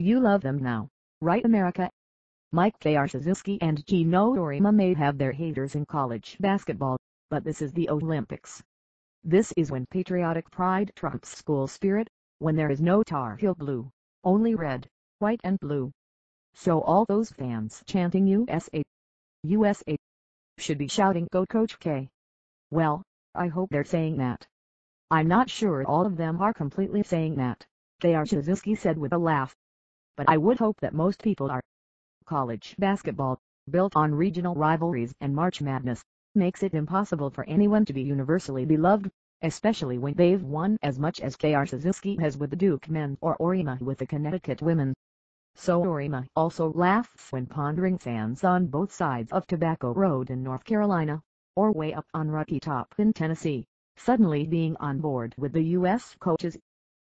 You love them now, right America? Mike K.R. Suzuki and Geno Auriemma may have their haters in college basketball, but this is the Olympics. This is when patriotic pride trumps school spirit, when there is no Tar Heel blue, only red, white and blue. So all those fans chanting USA, USA, should be shouting Go Coach K. Well, I hope they're saying that. I'm not sure all of them are completely saying that, K.R. Suzuki said with a laugh. But I would hope that most people are. College basketball, built on regional rivalries and March Madness, makes it impossible for anyone to be universally beloved, especially when they've won as much as K.R. Suzuki has with the Duke men or Auriemma with the Connecticut women. So Auriemma also laughs when pondering fans on both sides of Tobacco Road in North Carolina, or way up on Rocky Top in Tennessee, suddenly being on board with the U.S. coaches.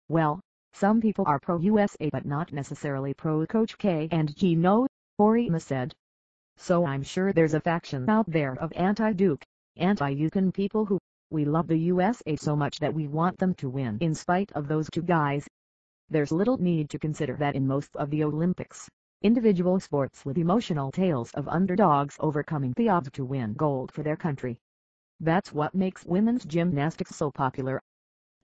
Well, some people are pro-USA but not necessarily pro-Coach K and Geno, Auriemma said. So I'm sure there's a faction out there of anti-Duke, anti-UConn people who, we love the USA so much that we want them to win in spite of those two guys. There's little need to consider that in most of the Olympics, individual sports with emotional tales of underdogs overcoming the odds to win gold for their country. That's what makes women's gymnastics so popular.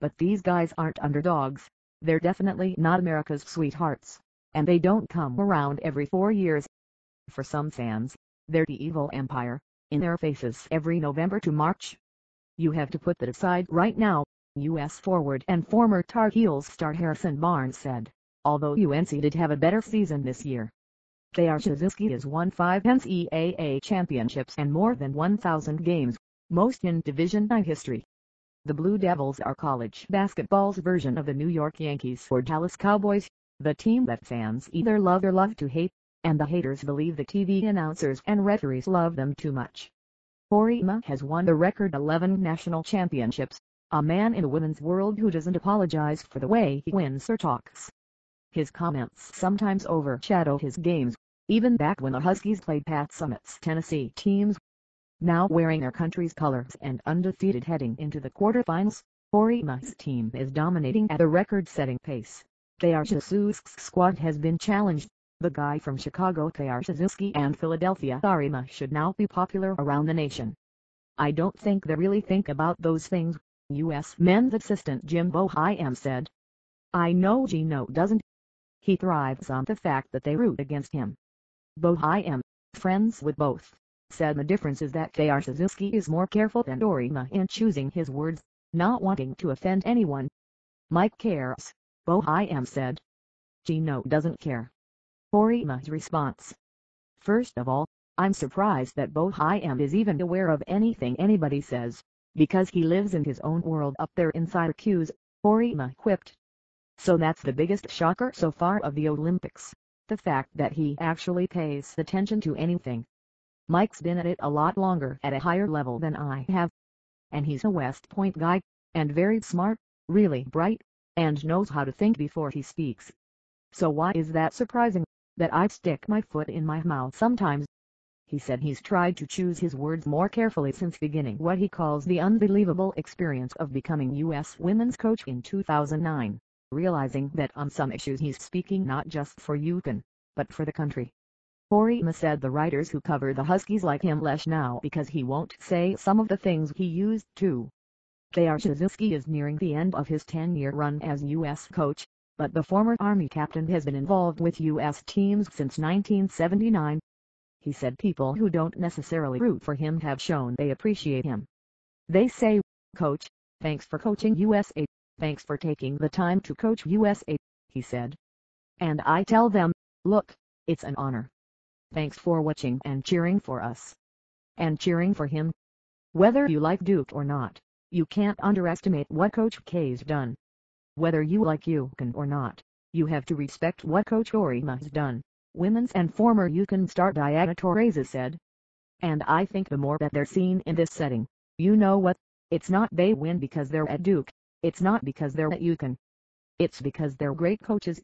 But these guys aren't underdogs, they're definitely not America's sweethearts, and they don't come around every 4 years. For some fans, they're the evil empire, in their faces every November to March. You have to put that aside right now, U.S. forward and former Tar Heels star Harrison Barnes said, although UNC did have a better season this year. K.R. Suzuki has won 5 NCAA championships and more than 1,000 games, most in Division I history. The Blue Devils are college basketball's version of the New York Yankees or Dallas Cowboys, the team that fans either love or love to hate, and the haters believe the TV announcers and referees love them too much. Auriemma has won the record 11 national championships, a man in the women's world who doesn't apologize for the way he wins or talks. His comments sometimes overshadow his games, even back when the Huskies played Pat Summitt's Tennessee teams. Now wearing their country's colors and undefeated heading into the quarterfinals, Auriemma's team is dominating at a record-setting pace. K.R. Suzuki's squad has been challenged. The guy from Chicago K.R. Suzuki and Philadelphia Auriemma should now be popular around the nation. I don't think they really think about those things, U.S. men's assistant Jim Bohannon said. I know Geno doesn't. He thrives on the fact that they root against him. Bohannon, friends with both, said the difference is that K.R. Suzuki is more careful than Auriemma in choosing his words, not wanting to offend anyone. Mike cares, Bohannon said. Geno doesn't care. Auriemma's response. First of all, I'm surprised that Bohannon is even aware of anything anybody says, because he lives in his own world up there in Syracuse, Auriemma quipped. So that's the biggest shocker so far of the Olympics, the fact that he actually pays attention to anything. Mike's been at it a lot longer at a higher level than I have. And he's a West Point guy, and very smart, really bright, and knows how to think before he speaks. So why is that surprising, that I stick my foot in my mouth sometimes? He said he's tried to choose his words more carefully since beginning what he calls the unbelievable experience of becoming U.S. women's coach in 2009, realizing that on some issues he's speaking not just for UConn, but for the country. Auriemma said the writers who cover the Huskies like him less now because he won't say some of the things he used to. K.R. Suzuki is nearing the end of his 10-year run as U.S. coach, but the former Army captain has been involved with U.S. teams since 1979. He said people who don't necessarily root for him have shown they appreciate him. They say, Coach, thanks for coaching USA, thanks for taking the time to coach USA, he said. And I tell them, look, it's an honor. Thanks for watching and cheering for us. And cheering for him. Whether you like Duke or not, you can't underestimate what Coach K's done. Whether you like UConn or not, you have to respect what Coach Auriemma's done, women's and former UConn star Diana Taurasi said. And I think the more that they're seen in this setting, you know what, it's not they win because they're at Duke, it's not because they're at UConn. It's because they're great coaches,